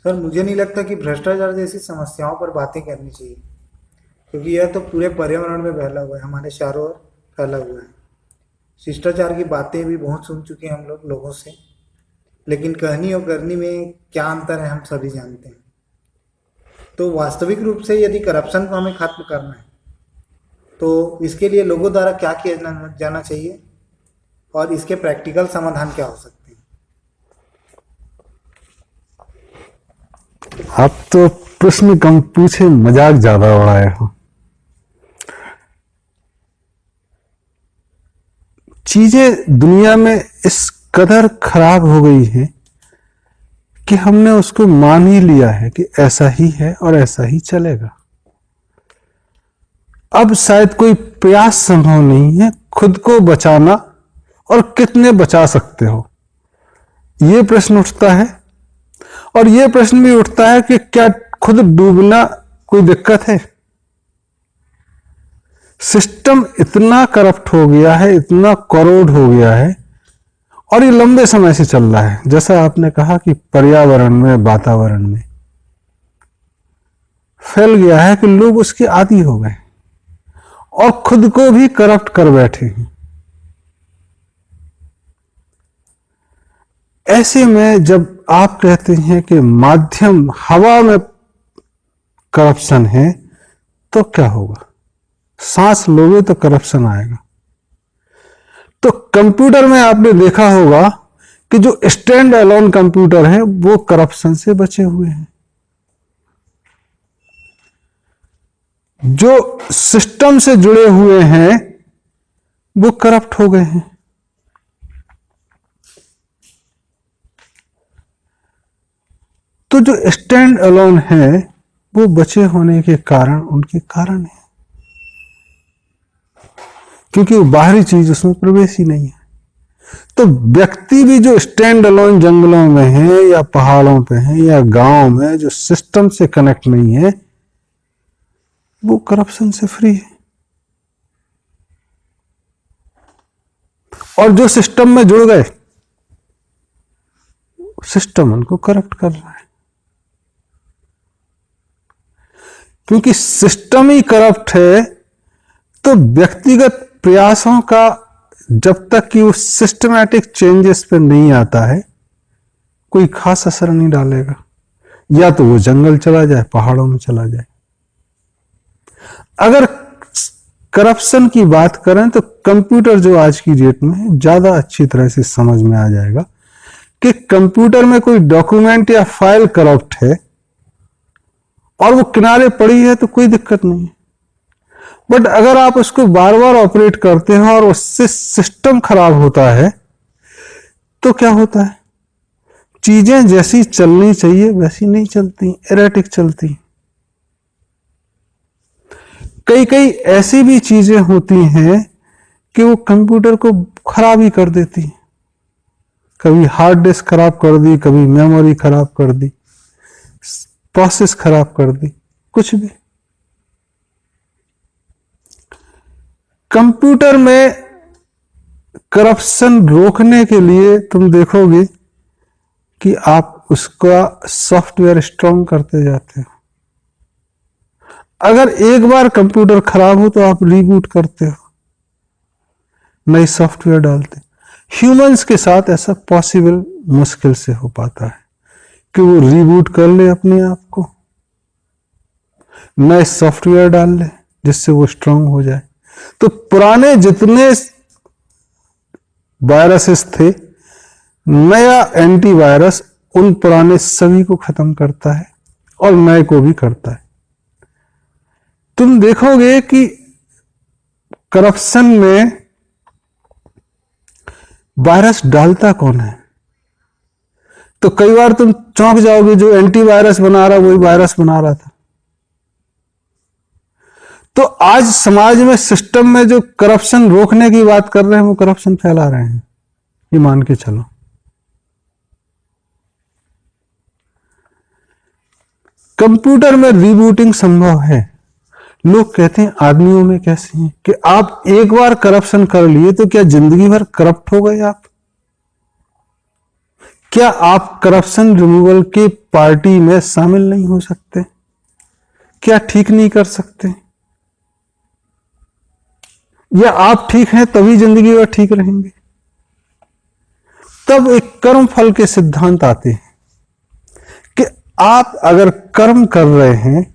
Sir मुझे नहीं लगता कि भ्रष्टाचार जैसी समस्याओं पर बातें करनी चाहिए, क्योंकि यह तो पूरे पर्यावरण में फैला हुआ है, हमारे चारों ओर फैला हुआ है। शिष्टाचार की बातें भी बहुत सुन चुके हैं हम लोगों से, लेकिन कहनी और करनी में क्या अंतर है हम सभी जानते हैं। तो वास्तविक रूप से यदि करप्शन को हमें खत्म करना है तो इसके लिए लोगों द्वारा क्या किया जाना चाहिए और इसके प्रैक्टिकल समाधान क्या हो सकते हैं। आप तो प्रश्न कम पूछे, मजाक ज्यादा उड़ाए हो। चीजें दुनिया में इस कदर खराब हो गई हैं कि हमने उसको मान ही लिया है कि ऐसा ही है और ऐसा ही चलेगा। अब शायद कोई प्रयास संभव नहीं है खुद को बचाना, और कितने बचा सकते हो, यह प्रश्न उठता है। और यह प्रश्न भी उठता है कि क्या खुद डूबना कोई दिक्कत है। सिस्टम इतना करप्ट हो गया है, इतना करोड़ हो गया है, और ये लंबे समय से चल रहा है। जैसा आपने कहा कि पर्यावरण में, वातावरण में फैल गया है कि लोग उसके आदी हो गए और खुद को भी करप्ट कर बैठे हैं। ऐसे में जब आप कहते हैं कि माध्यम हवा में करप्शन है, तो क्या होगा? सांस लोगे तो करप्शन आएगा। तो कंप्यूटर में आपने देखा होगा कि जो स्टैंड अलोन कंप्यूटर है वो करप्शन से बचे हुए हैं। जो सिस्टम से जुड़े हुए हैं वो करप्ट हो गए हैं। तो जो स्टैंड अलोन है वो बचे होने के कारण उनके कारण है, क्योंकि वो बाहरी चीज उसमें प्रवेश ही नहीं है। तो व्यक्ति भी जो स्टैंड अलोन जंगलों में है या पहाड़ों पे है या गांव में, जो सिस्टम से कनेक्ट नहीं है, वो करप्शन से फ्री है। और जो सिस्टम में जुड़ गए, सिस्टम उनको करप्ट कर रहा है, क्योंकि सिस्टम ही करप्ट है। तो व्यक्तिगत प्रयासों का जब तक कि वो सिस्टमैटिक चेंजेस पे नहीं आता है, कोई खास असर नहीं डालेगा। या तो वो जंगल चला जाए, पहाड़ों में चला जाए। अगर करप्शन की बात करें तो कंप्यूटर जो आज की डेट में है, ज्यादा अच्छी तरह से समझ में आ जाएगा कि कंप्यूटर में कोई डॉक्यूमेंट या फाइल करप्ट है और वो किनारे पड़ी है तो कोई दिक्कत नहीं है। बट अगर आप उसको बार बार ऑपरेट करते हो और उससे सिस्टम खराब होता है, तो क्या होता है? चीजें जैसी चलनी चाहिए वैसी नहीं चलती, एरेटिक चलती। कई कई ऐसी भी चीजें होती हैं कि वो कंप्यूटर को खराब ही कर देती हैं। कभी हार्ड डिस्क खराब कर दी, कभी मेमोरी खराब कर दी, प्रोसेस खराब कर दी, कुछ भी। कंप्यूटर में करप्शन रोकने के लिए तुम देखोगे कि आप उसका सॉफ्टवेयर स्ट्रांग करते जाते हो। अगर एक बार कंप्यूटर खराब हो तो आप रीबूट करते हो, नई सॉफ्टवेयर डालते। ह्यूमंस के साथ ऐसा पॉसिबल मुश्किल से हो पाता है कि वो रीबूट कर ले अपने आप को, नए सॉफ्टवेयर डाल ले जिससे वो स्ट्रांग हो जाए। तो पुराने जितने वायरसेस थे, नया एंटीवायरस उन पुराने सभी को खत्म करता है और नए को भी करता है। तुम देखोगे कि करप्शन में वायरस डालता कौन है, तो कई बार तुम चौंक जाओगे, जो एंटीवायरस बना रहा वही वायरस बना रहा था। तो आज समाज में, सिस्टम में जो करप्शन रोकने की बात कर रहे हैं वो करप्शन फैला रहे हैं, ये मान के चलो। कंप्यूटर में रीबूटिंग संभव है। लोग कहते हैं आदमियों में कैसे हैं कि आप एक बार करप्शन कर लिए तो क्या जिंदगी भर करप्ट हो गए आप? क्या आप करप्शन रिमूवल के पार्टी में शामिल नहीं हो सकते? क्या ठीक नहीं कर सकते? या आप ठीक हैं तभी जिंदगी भर ठीक रहेंगे? तब एक कर्म फल के सिद्धांत आते हैं कि आप अगर कर्म कर रहे हैं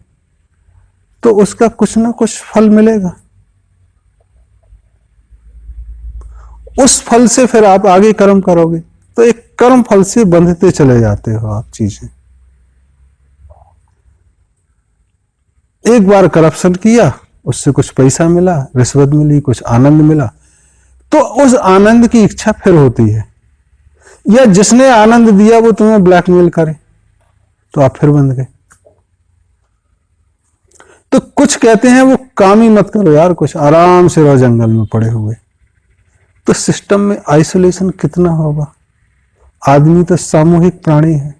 तो उसका कुछ ना कुछ फल मिलेगा। उस फल से फिर आप आगे कर्म करोगे, तो एक कर्म फल से बंधते चले जाते हो आप चीजें। एक बार करप्शन किया, उससे कुछ पैसा मिला, रिश्वत मिली, कुछ आनंद मिला, तो उस आनंद की इच्छा फिर होती है। या जिसने आनंद दिया वो तुम्हें ब्लैकमेल करे तो आप फिर बंध गए। तो कुछ कहते हैं वो काम ही मत करो यार, कुछ आराम से रहो जंगल में पड़े हुए। तो सिस्टम में आइसोलेशन कितना होगा? आदमी तो सामूहिक प्राणी है,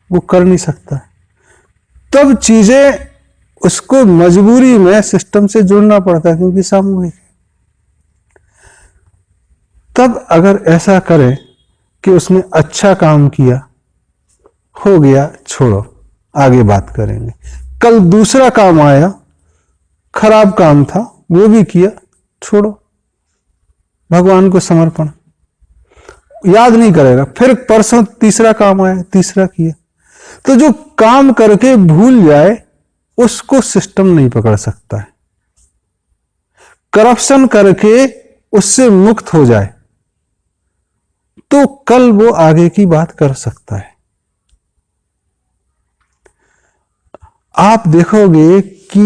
वो कर नहीं सकता। तब चीजें उसको मजबूरी में सिस्टम से जुड़ना पड़ता है क्योंकि सामूहिक है। तब अगर ऐसा करे कि उसने अच्छा काम किया, हो गया, छोड़ो, आगे बात करेंगे। कल दूसरा काम आया, खराब काम था, वो भी किया, छोड़ो, भगवान को समर्पण, याद नहीं करेगा। फिर परसों तीसरा काम आया, तीसरा किया। तो जो काम करके भूल जाए उसको सिस्टम नहीं पकड़ सकता है। करप्शन करके उससे मुक्त हो जाए तो कल वो आगे की बात कर सकता है। आप देखोगे कि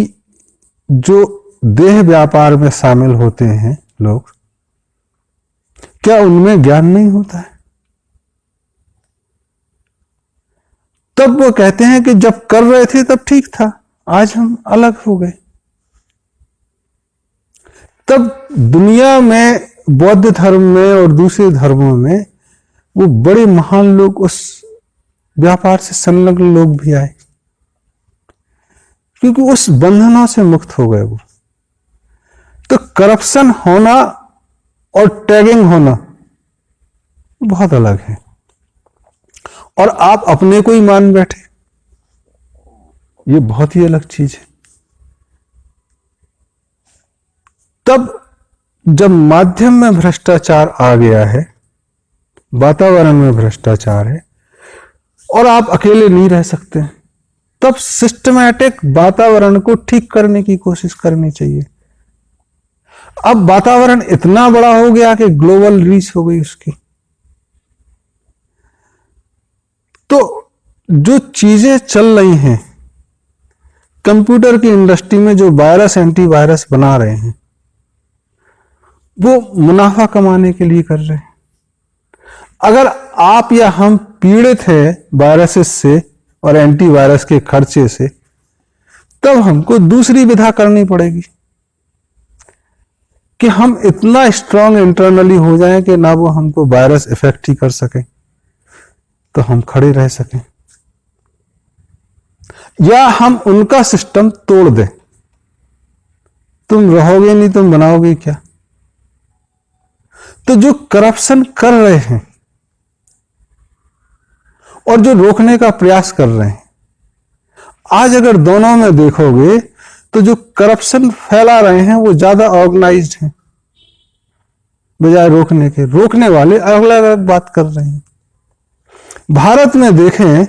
जो देह व्यापार में शामिल होते हैं लोग, क्या उनमें ज्ञान नहीं होता है? तब वो कहते हैं कि जब कर रहे थे तब ठीक था, आज हम अलग हो गए। तब दुनिया में बौद्ध धर्म में और दूसरे धर्मों में वो बड़े महान लोग, उस व्यापार से संलग्न लोग भी आए क्योंकि उस बंधनों से मुक्त हो गए वो। तो करप्शन होना और टैगिंग होना बहुत अलग है। और आप अपने को ही मान बैठे, ये बहुत ही अलग चीज है। तब जब माध्यम में भ्रष्टाचार आ गया है, वातावरण में भ्रष्टाचार है और आप अकेले नहीं रह सकते, तब सिस्टमैटिक वातावरण को ठीक करने की कोशिश करनी चाहिए। अब वातावरण इतना बड़ा हो गया कि ग्लोबल रीच हो गई उसकी। तो जो चीजें चल रही हैं कंप्यूटर की इंडस्ट्री में, जो वायरस एंटीवायरस बना रहे हैं, वो मुनाफा कमाने के लिए कर रहे हैं। अगर आप या हम पीड़ित हैं वायरसेस से और एंटीवायरस के खर्चे से, तब हमको दूसरी विधा करनी पड़ेगी कि हम इतना स्ट्रांग इंटरनली हो जाएं कि ना वो हमको वायरस इफेक्ट ही कर सके, तो हम खड़े रह सकें, या हम उनका सिस्टम तोड़ दें। तुम रहोगे नहीं, तुम बनाओगे क्या? तो जो करप्शन कर रहे हैं और जो रोकने का प्रयास कर रहे हैं, आज अगर दोनों में देखोगे तो जो करप्शन फैला रहे हैं वो ज्यादा ऑर्गेनाइज्ड हैं बजाय रोकने के। रोकने वाले अलग अलग बात कर रहे हैं। भारत में देखें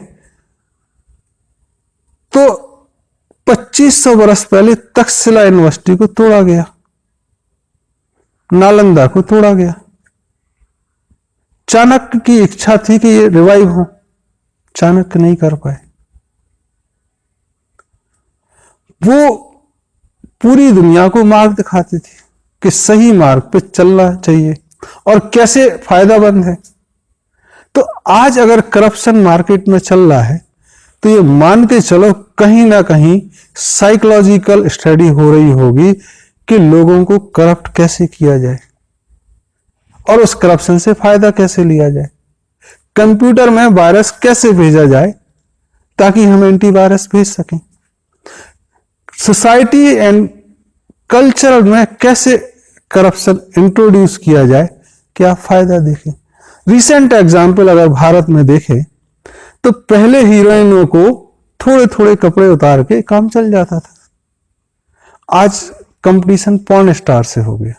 तो 2500 वर्ष पहले तक्षशिला यूनिवर्सिटी को तोड़ा गया, नालंदा को तोड़ा गया। चाणक्य की इच्छा थी कि ये रिवाइव हो, चाणक्य नहीं कर पाए। वो पूरी दुनिया को मार्ग दिखाते थे कि सही मार्ग पे चलना चाहिए और कैसे फायदामंद है। तो आज अगर करप्शन मार्केट में चल रहा है तो ये मान के चलो कहीं ना कहीं साइकोलॉजिकल स्टडी हो रही होगी कि लोगों को करप्ट कैसे किया जाए और उस करप्शन से फायदा कैसे लिया जाए। कंप्यूटर में वायरस कैसे भेजा जाए ताकि हम एंटीवायरस भेज सकें। सोसाइटी एंड कल्चर में कैसे करप्शन इंट्रोड्यूस किया जाए कि आप फायदा देखें। रिसेंट एग्जाम्पल अगर भारत में देखें तो पहले हीरोइनों को थोड़े थोड़े कपड़े उतार के काम चल जाता था। आज कंपटीशन पॉर्न स्टार से हो गया।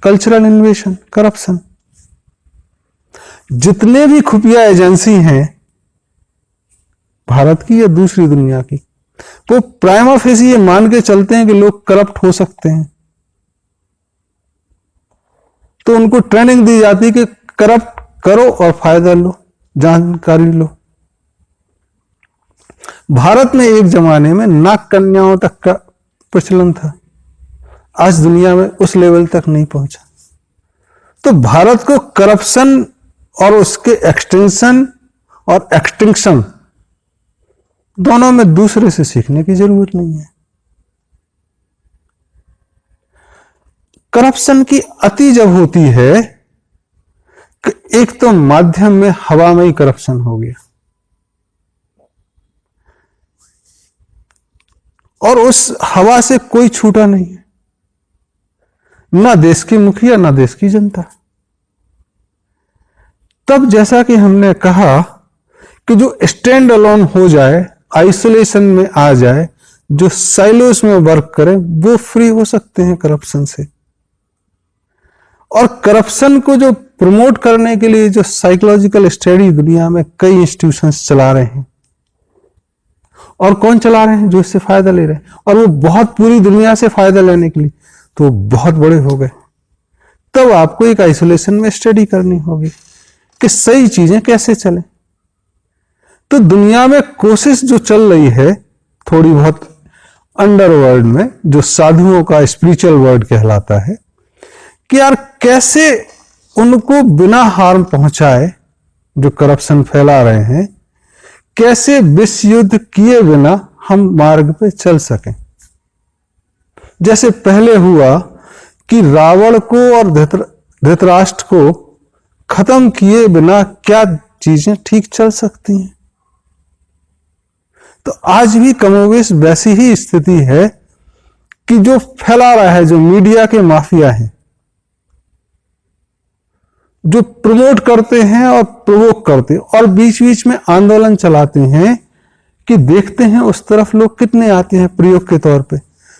कल्चरल इन्वेशन, करप्शन, जितने भी खुफिया एजेंसी हैं भारत की या दूसरी दुनिया की, वो प्राइमा फेसी ये मान के चलते हैं कि लोग करप्ट हो सकते हैं, तो उनको ट्रेनिंग दी जाती है कि करप्ट करो और फायदा लो, जानकारी लो। भारत में एक जमाने में नाग कन्याओं तक का प्रचलन था, आज दुनिया में उस लेवल तक नहीं पहुंचा। तो भारत को करप्शन और उसके एक्सटेंशन और एक्सटिंक्शन दोनों में दूसरे से सीखने की जरूरत नहीं है। करप्शन की अति जब होती है कि एक तो माध्यम में हवा में ही करप्शन हो गया और उस हवा से कोई छूटा नहीं है, ना देश की मुखिया ना देश की जनता। तब जैसा कि हमने कहा कि जो स्टैंड अलोन हो जाए, आइसोलेशन में आ जाए, जो साइलोस में वर्क करे, वो फ्री हो सकते हैं करप्शन से। और करप्शन को जो प्रमोट करने के लिए जो साइकोलॉजिकल स्टडी दुनिया में कई इंस्टीट्यूशंस चला रहे हैं, और कौन चला रहे हैं? जो इससे फायदा ले रहे हैं, और वो बहुत पूरी दुनिया से फायदा लेने के लिए, तो बहुत बड़े हो गए। तब आपको एक आइसोलेशन में स्टडी करनी होगी कि सही चीजें कैसे चले। तो दुनिया में कोशिश जो चल रही है थोड़ी बहुत अंडरवर्ल्ड में, जो साधुओं का स्पिरिचुअल वर्ल्ड कहलाता है, कि यार कैसे उनको बिना हार्म पहुंचाए जो करप्शन फैला रहे हैं, कैसे विश्व युद्ध किए बिना हम मार्ग पे चल सकें। जैसे पहले हुआ कि रावण को और धृतराष्ट्र को खत्म किए बिना क्या चीजें ठीक चल सकती हैं। तो आज भी कमोबेश वैसी ही स्थिति है कि जो फैला रहा है, जो मीडिया के माफिया हैं, जो प्रमोट करते हैं और प्रोवोक करते हैं और बीच बीच में आंदोलन चलाते हैं कि देखते हैं उस तरफ लोग कितने आते हैं प्रयोग के तौर पे।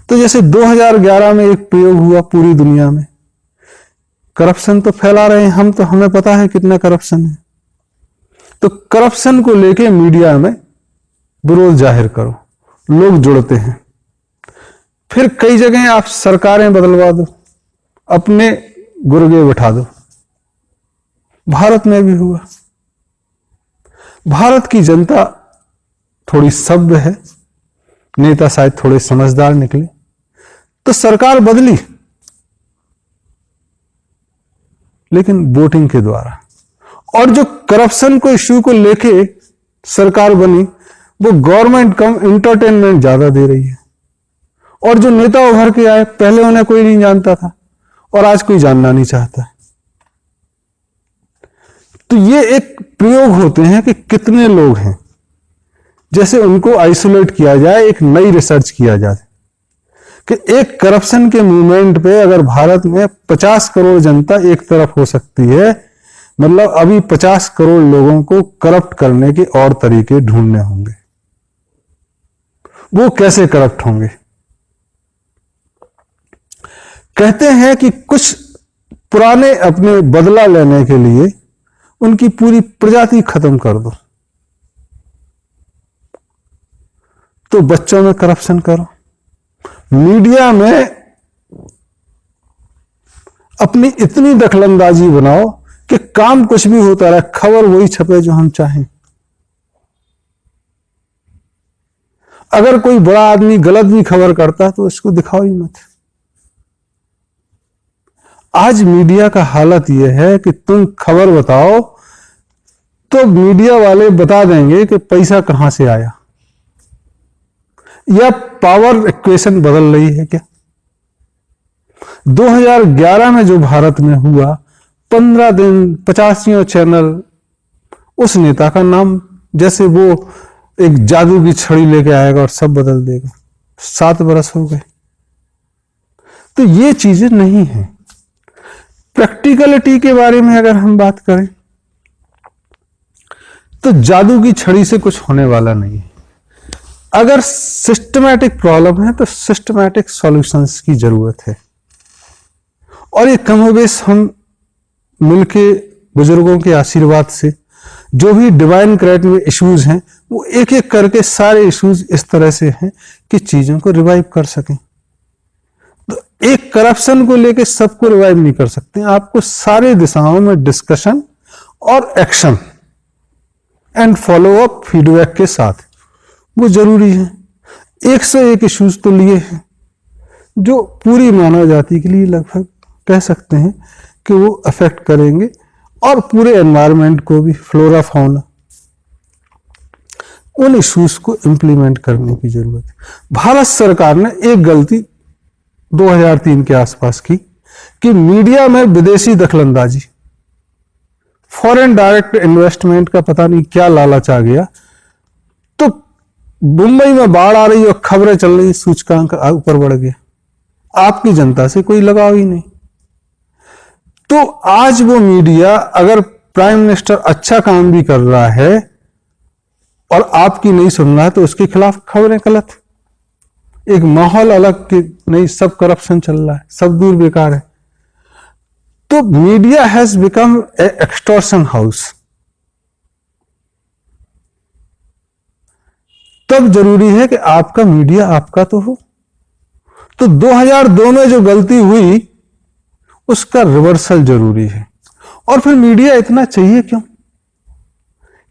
तो जैसे 2011 में एक प्रयोग हुआ पूरी दुनिया में, करप्शन तो फैला रहे हैं हम, तो हमें पता है कितना करप्शन है। तो करप्शन को लेके मीडिया में विरोध जाहिर करो, लोग जुड़ते हैं। फिर कई जगह आप सरकारें बदलवा दो, अपने गुर्गे बिठा दो। भारत में भी हुआ। भारत की जनता थोड़ी सभ्य है, नेता शायद थोड़े समझदार निकले, तो सरकार बदली, लेकिन वोटिंग के द्वारा। और जो करप्शन को इश्यू को लेके सरकार बनी, वो गवर्नमेंट कम इंटरटेनमेंट ज्यादा दे रही है। और जो नेता उभर के आए, पहले उन्हें कोई नहीं जानता था और आज कोई जानना नहीं चाहता। तो ये एक प्रयोग होते हैं कि कितने लोग हैं, जैसे उनको आइसोलेट किया जाए, एक नई रिसर्च किया जाए कि एक करप्शन के मूवमेंट पे अगर भारत में 50 करोड़ जनता एक तरफ हो सकती है, मतलब अभी 50 करोड़ लोगों को करप्ट करने के और तरीके ढूंढने होंगे। वो कैसे करप्ट होंगे? कहते हैं कि कुछ पुराने अपने बदला लेने के लिए उनकी पूरी प्रजाति खत्म कर दो। तो बच्चों में करप्शन करो, मीडिया में अपनी इतनी दखलंदाजी बनाओ कि काम कुछ भी होता रहे, खबर वही छपे जो हम चाहें। अगर कोई बड़ा आदमी गलत भी खबर करता है तो इसको दिखाओ ही मत। आज मीडिया का हालत यह है कि तुम खबर बताओ तो मीडिया वाले बता देंगे कि पैसा कहां से आया, या पावर इक्वेशन बदल रही है क्या। 2011 में जो भारत में हुआ, 15 दिन 85 चैनल उस नेता का नाम, जैसे वो एक जादू की छड़ी लेके आएगा और सब बदल देगा। 7 बरस हो गए। तो ये चीजें नहीं है। प्रैक्टिकलिटी के बारे में अगर हम बात करें तो जादू की छड़ी से कुछ होने वाला नहीं है। अगर सिस्टमैटिक प्रॉब्लम है तो सिस्टमैटिक सॉल्यूशंस की जरूरत है, और ये कमोबेश हम मिलके बुजुर्गों के आशीर्वाद से जो भी डिवाइन क्रेट में इश्यूज हैं वो एक एक करके सारे इश्यूज इस तरह से हैं कि चीजों को रिवाइव कर सकें। तो एक करप्शन को लेके सबको रिवाइव नहीं कर सकते, आपको सारे दिशाओं में डिस्कशन और action and follow up feedback के साथ वो जरूरी है। 101 इश्यूज तो लिए हैं जो पूरी मानव जाति के लिए लगभग कह सकते हैं कि वो अफेक्ट करेंगे, और पूरे एनवायरनमेंट को भी, फ्लोरा फौना, उन इश्यूज को इंप्लीमेंट करने की जरूरत है। भारत सरकार ने एक गलती 2003 के आसपास की कि मीडिया में विदेशी दखलंदाजी, फॉरेन डायरेक्ट इन्वेस्टमेंट का पता नहीं क्या लालच आ गया, तो मुंबई में बाढ़ आ रही और खबरें चल रही, सूचकांक ऊपर बढ़ गया, आपकी जनता से कोई लगाव ही नहीं। तो आज वो मीडिया, अगर प्राइम मिनिस्टर अच्छा काम भी कर रहा है और आपकी नहीं सुन रहा है तो उसके खिलाफ खबरें गलत, एक माहौल अलग कि नहीं, सब करप्शन चल रहा है, सब दूर बेकार है। तो media has become a extortion house. तब जरूरी है कि आपका मीडिया आपका तो हो। तो 2002 में जो गलती हुई उसका रिवर्सल जरूरी है। और फिर मीडिया इतना चाहिए क्यों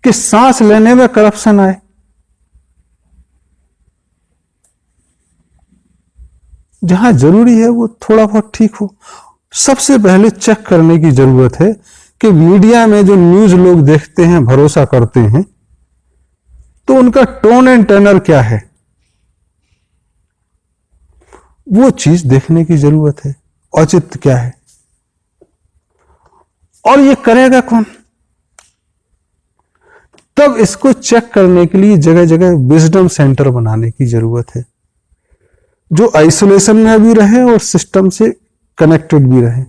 कि सांस लेने में करप्शन आए? जहां जरूरी है वो थोड़ा बहुत ठीक हो। सबसे पहले चेक करने की जरूरत है कि मीडिया में जो न्यूज लोग देखते हैं, भरोसा करते हैं, तो उनका टोन एंड टर्नर क्या है, वो चीज देखने की जरूरत है। औचित्य क्या है, और ये करेगा कौन? तब इसको चेक करने के लिए जगह जगह विजडम सेंटर बनाने की जरूरत है, जो आइसोलेशन में भी रहे और सिस्टम से कनेक्टेड भी रहे,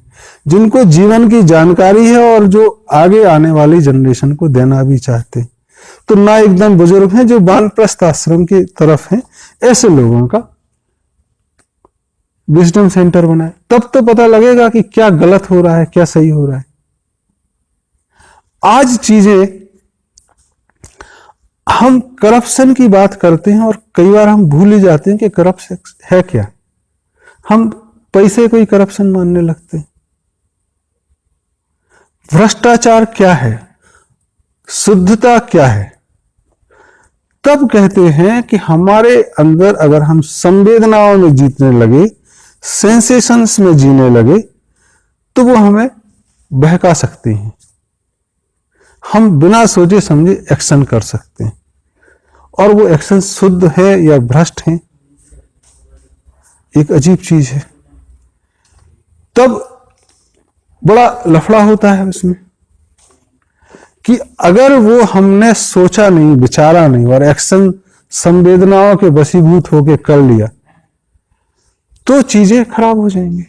जिनको जीवन की जानकारी है और जो आगे आने वाली जनरेशन को देना भी चाहते। तो ना एकदम बुजुर्ग हैं जो वानप्रस्थ आश्रम की तरफ हैं, ऐसे लोगों का विजडम सेंटर बनाए, तब तो पता लगेगा कि क्या गलत हो रहा है, क्या सही हो रहा है। आज चीजें, हम करप्शन की बात करते हैं और कई बार हम भूल ही जाते हैं कि करप्शन है क्या। हम पैसे को ही करप्शन मानने लगते हैं। भ्रष्टाचार क्या है, शुद्धता क्या है? तब कहते हैं कि हमारे अंदर अगर हम संवेदनाओं में जीतने लगे, सेंसेशंस में जीने लगे, तो वो हमें बहका सकते हैं। हम बिना सोचे समझे एक्शन कर सकते हैं, और वो एक्शन शुद्ध है या भ्रष्ट है, एक अजीब चीज है। तब बड़ा लफड़ा होता है उसमें कि अगर वो हमने सोचा नहीं, विचारा नहीं और एक्शन संवेदनाओं के वशीभूत होकर कर लिया, तो चीजें खराब हो जाएंगी।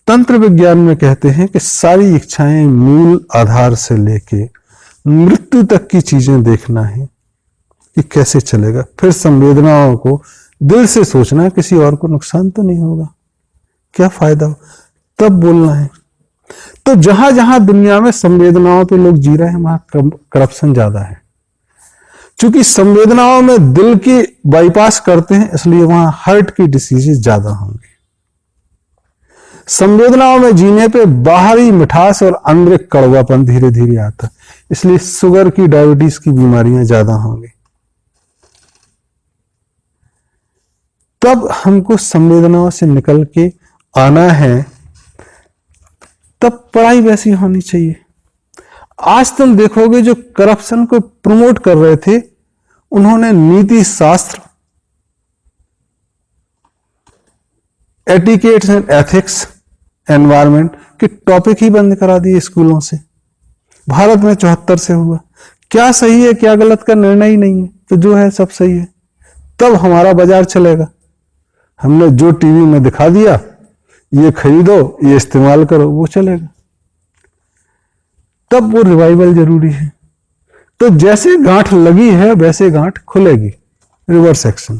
तंत्र विज्ञान में कहते हैं कि सारी इच्छाएं मूल आधार से लेके मृत्यु तक की चीजें देखना है कि कैसे चलेगा, फिर संवेदनाओं को दिल से सोचना, किसी और को नुकसान तो नहीं होगा, क्या फायदा हो, तब बोलना है। तो जहां जहां दुनिया में संवेदनाओं पे लोग जी रहे हैं, वहां करप्शन ज्यादा है। क्योंकि संवेदनाओं में दिल की बाईपास करते हैं, इसलिए वहां हार्ट की डिसीजेज ज्यादा होंगे। संवेदनाओं में जीने पे बाहरी मिठास और अंदर कड़वापन धीरे धीरे आता है, इसलिए शुगर की, डायबिटीज की बीमारियां ज्यादा होंगी। तब हमको संवेदनाओं से निकल के आना है, तब पढ़ाई वैसी होनी चाहिए। आज तुम देखोगे जो करप्शन को प्रमोट कर रहे थे, उन्होंने नीति शास्त्र, एटिकेट्स एंड एथिक्स, एनवायरमेंट के टॉपिक ही बंद करा दिए स्कूलों से। भारत में 74 से हुआ। क्या सही है क्या गलत का निर्णय ही नहीं है, तो जो है सब सही है, तब हमारा बाजार चलेगा। हमने जो टीवी में दिखा दिया, ये खरीदो, ये इस्तेमाल करो, वो चलेगा। तब वो रिवाइवल जरूरी है। तो जैसे गांठ लगी है वैसे गांठ खुलेगी, रिवर्स एक्शन।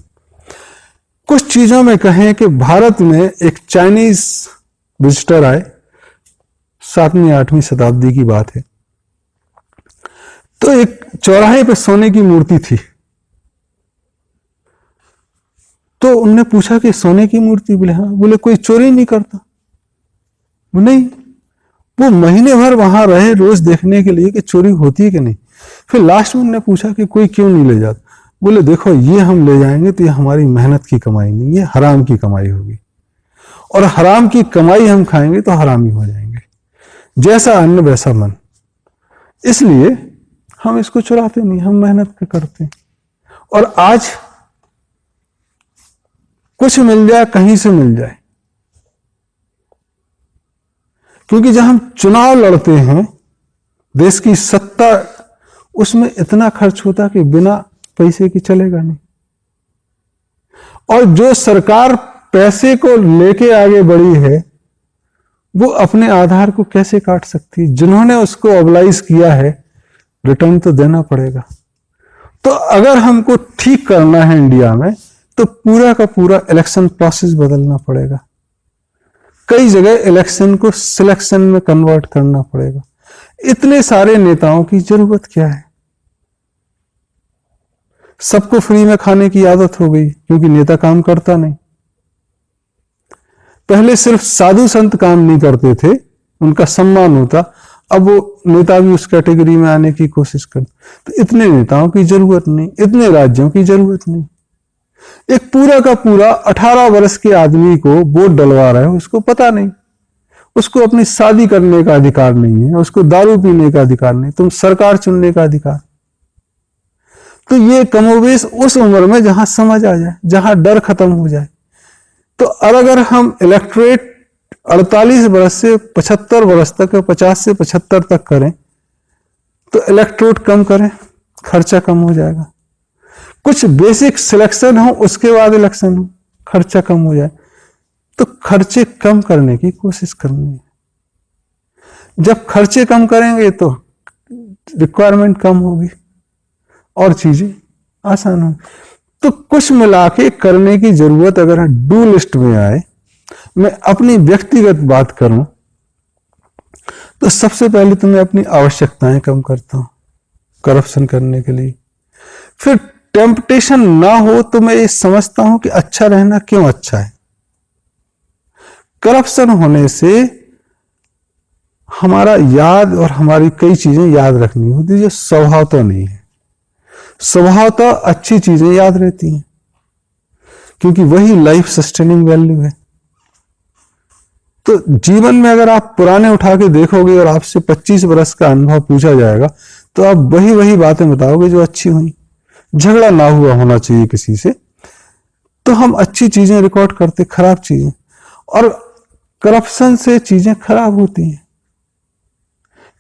कुछ चीजों में कहें कि भारत में एक चाइनीज विजिटर आए, 7वीं 8वीं शताब्दी की बात है। तो एक चौराहे पे सोने की मूर्ति थी। तो उनने पूछा कि सोने की मूर्ति? बोले हाँ। बोले कोई चोरी नहीं करता? नहीं। वो महीने भर वहां रहे रोज देखने के लिए कि चोरी होती है कि नहीं। फिर लास्ट में उन्होंने पूछा कि कोई क्यों नहीं ले जाता? बोले देखो, ये हम ले जाएंगे तो ये हमारी मेहनत की कमाई नहीं, ये हराम की कमाई होगी, और हराम की कमाई हम खाएंगे तो हरामी हो जाएंगे। जैसा अन्न वैसा मन, इसलिए हम इसको चुराते नहीं, हम मेहनत करते हैं। और आज कुछ मिल जाए, कहीं से मिल जाए, क्योंकि जब हम चुनाव लड़ते हैं, देश की सत्ता, उसमें इतना खर्च होता कि बिना पैसे की चलेगा नहीं। और जो सरकार पैसे को लेके आगे बढ़ी है, वो अपने आधार को कैसे काट सकती है? जिन्होंने उसको ऑबलाइज किया है, रिटर्न तो देना पड़ेगा। तो अगर हमको ठीक करना है इंडिया में, तो पूरा का पूरा इलेक्शन प्रोसेस बदलना पड़ेगा। कई जगह इलेक्शन को सिलेक्शन में कन्वर्ट करना पड़ेगा। इतने सारे नेताओं की जरूरत क्या है? सबको फ्री में खाने की आदत हो गई, क्योंकि नेता काम करता नहीं। पहले सिर्फ साधु संत काम नहीं करते थे, उनका सम्मान होता, अब वो नेता भी उस कैटेगरी में आने की कोशिश करते। तो इतने नेताओं की जरूरत नहीं, इतने राज्यों की जरूरत नहीं। एक पूरा का पूरा 18 वर्ष के आदमी को वोट डलवा रहे हो, उसको पता नहीं, उसको अपनी शादी करने का अधिकार नहीं है, उसको दारू पीने का अधिकार नहीं, तुम सरकार चुनने का अधिकार। तो ये कमोवेश उस उम्र में जहां समझ आ जाए, जहां डर खत्म हो जाए। तो अगर हम इलेक्टोरेट 48 वर्ष से 75 वर्ष तक, 50 से 75 तक करें, तो इलेक्टोरेट कम करें, खर्चा कम हो जाएगा। कुछ बेसिक सिलेक्शन हो, उसके बाद इलेक्शन हो, खर्चा कम हो जाए। तो खर्चे कम करने की कोशिश करनी है। जब खर्चे कम करेंगे तो रिक्वायरमेंट कम होगी और चीजें आसान होंगी। तो कुछ मिला के करने की जरूरत अगर डू लिस्ट में आए, मैं अपनी व्यक्तिगत बात करूं, तो सबसे पहले तो मैं अपनी आवश्यकताएं कम करता हूं करप्शन करने के लिए। फिर टेम्पटेशन ना हो तो मैं ये समझता हूं कि अच्छा रहना क्यों अच्छा है। करप्शन होने से हमारा याद और हमारी कई चीजें याद रखनी होती जो स्वभाव तो नहीं है। स्वभाव तो अच्छी चीजें याद रहती हैं, क्योंकि वही लाइफ सस्टेनिंग वैल्यू है। तो जीवन में अगर आप पुराने उठा के देखोगे और आपसे 25 वर्ष का अनुभव पूछा जाएगा, तो आप वही वही बातें बताओगे जो अच्छी हुई। झगड़ा ना हुआ होना चाहिए किसी से, तो हम अच्छी चीजें रिकॉर्ड करते, खराब चीजें। और करप्शन से चीजें खराब होती हैं,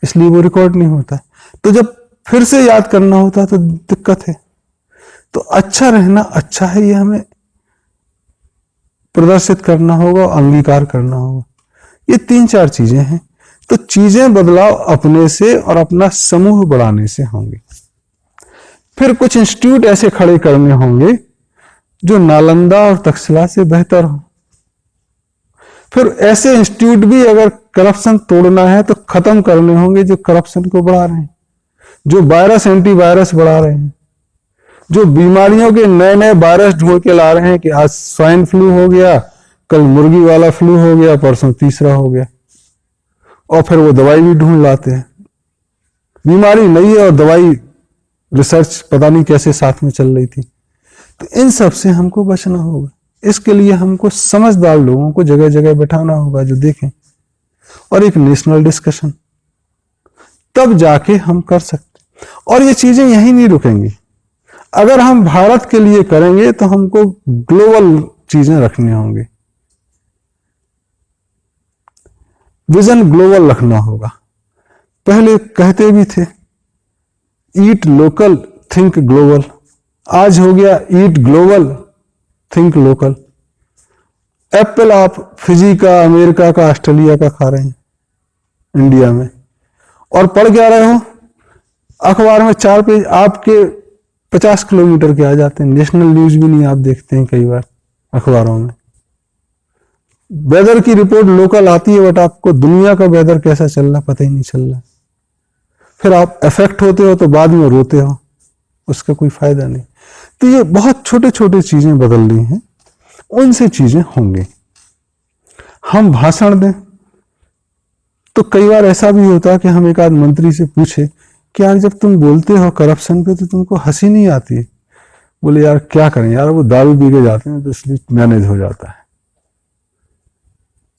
इसलिए वो रिकॉर्ड नहीं होता। तो जब फिर से याद करना होता तो दिक्कत है। तो अच्छा रहना अच्छा है, ये हमें प्रदर्शित करना होगा, अंगीकार करना होगा। ये 3-4 चीजें हैं। तो चीजें बदलाव अपने से और अपना समूह बढ़ाने से होंगे। फिर कुछ इंस्टीट्यूट ऐसे खड़े करने होंगे जो नालंदा और तक्षशिला से बेहतर हो। फिर ऐसे इंस्टीट्यूट भी अगर करप्शन तोड़ना है तो खत्म करने होंगे जो करप्शन को बढ़ा रहे हैं, जो वायरस एंटीवायरस बढ़ा रहे हैं, जो बीमारियों के नए नए वायरस ढूंढ के ला रहे हैं कि आज स्वाइन फ्लू हो गया, कल मुर्गी वाला फ्लू हो गया, परसों तीसरा हो गया, और फिर वो दवाई भी ढूंढ लाते हैं। बीमारी नहीं है और दवाई रिसर्च पता नहीं कैसे साथ में चल रही थी। तो इन सब से हमको बचना होगा। इसके लिए हमको समझदार लोगों को जगह जगह बैठाना होगा जो देखें, और एक नेशनल डिस्कशन, तब जाके हम कर सकते। और ये चीजें यहीं नहीं रुकेंगी। अगर हम भारत के लिए करेंगे तो हमको ग्लोबल चीजें रखनी होंगी, विजन ग्लोबल रखना होगा। पहले कहते भी थे ईट लोकल थिंक ग्लोबल, आज हो गया ईट ग्लोबल थिंक लोकल। एप्पल आप फिजी का, अमेरिका का, ऑस्ट्रेलिया का खा रहे हैं इंडिया में, और पढ़ क्या रहे हो अखबार में 4 पेज आपके 50 किलोमीटर के आ जाते हैं। नेशनल न्यूज भी नहीं आप देखते हैं कई बार अखबारों में। वेदर की रिपोर्ट लोकल आती है, बट आपको दुनिया का वेदर कैसा चल रहा पता ही नहीं चल रहा। फिर आप अफेक्ट होते हो तो बाद में रोते हो, उसका कोई फायदा नहीं। तो ये बहुत छोटे छोटे चीजें बदल रही हैं, उनसे चीजें होंगी। हम भाषण दें तो कई बार ऐसा भी होता है कि हम एक आध मंत्री से पूछे कि यार जब तुम बोलते हो करप्शन पे तो तुमको हंसी नहीं आती? बोले यार क्या करें यार, वो दारू पी के जाते हैं तो इसलिए मैनेज हो जाता है,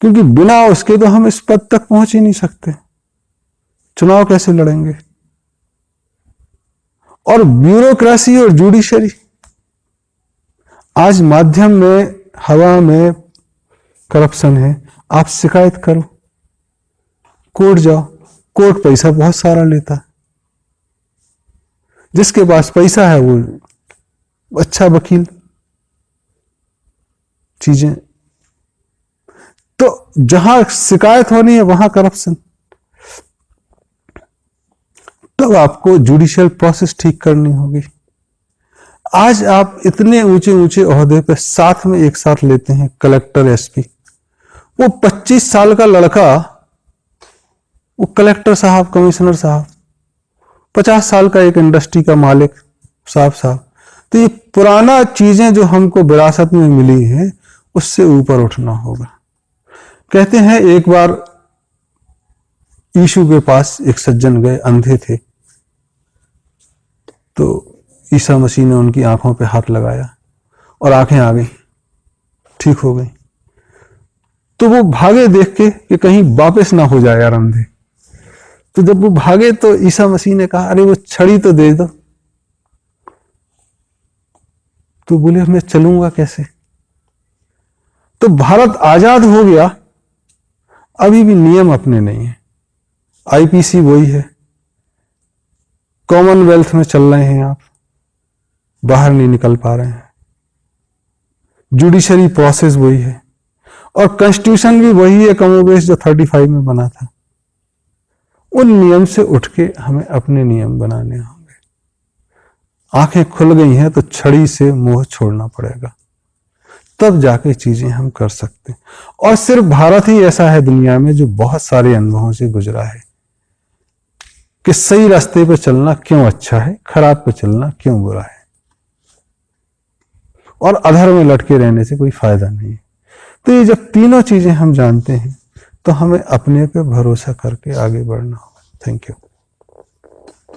क्योंकि बिना उसके तो हम इस पद तक पहुंच ही नहीं सकते। चुनाव कैसे लड़ेंगे? और ब्यूरोक्रेसी और जुडिशरी, आज माध्यम में, हवा में करप्शन है, आप शिकायत करो, कोर्ट जाओ, कोर्ट पैसा बहुत सारा लेता है, जिसके पास पैसा है वो अच्छा वकील, चीजें। तो जहां शिकायत होनी है वहां करप्शन, तब आपको जुडिशियल प्रोसेस ठीक करनी होगी। आज आप इतने ऊंचे ऊंचे ओहदे पे साथ में एक साथ लेते हैं कलेक्टर, एसपी। वो 25 साल का लड़का, वो कलेक्टर साहब, कमिश्नर साहब, 50 साल का एक इंडस्ट्री का मालिक साहब। तो ये पुराना चीजें जो हमको विरासत में मिली हैं, उससे ऊपर उठना होगा। कहते हैं एक बार यीशु के पास एक सज्जन गए, अंधे थे, तो ईसा मसीह ने उनकी आंखों पे हाथ लगाया और आंखें आ गई, ठीक हो गई। तो वो भागे देख के कि कहीं वापस ना हो जाए यार अंधे। तो जब वो भागे तो ईसा मसीह ने कहा अरे वो छड़ी तो दे दो। तो बोले मैं चलूंगा कैसे? तो भारत आजाद हो गया, अभी भी नियम अपने नहीं है। आईपीसी वही है, कॉमनवेल्थ में चल रहे हैं आप, बाहर नहीं निकल पा रहे हैं। जुडिशरी प्रोसेस वही है, और कॉन्स्टिट्यूशन भी वही है कमोबेश जो 35 में बना था। उन नियम से उठ के हमें अपने नियम बनाने होंगे। आंखें खुल गई हैं तो छड़ी से मोह छोड़ना पड़ेगा, तब जाके चीजें हम कर सकते हैं। और सिर्फ भारत ही ऐसा है दुनिया में जो बहुत सारे अनुभवों से गुजरा है कि सही रास्ते पे चलना क्यों अच्छा है, खराब पे चलना क्यों बुरा है, और अधर में लटके रहने से कोई फायदा नहीं है। तो ये जब तीनों चीजें हम जानते हैं तो हमें अपने पे भरोसा करके आगे बढ़ना होगा। Thank you.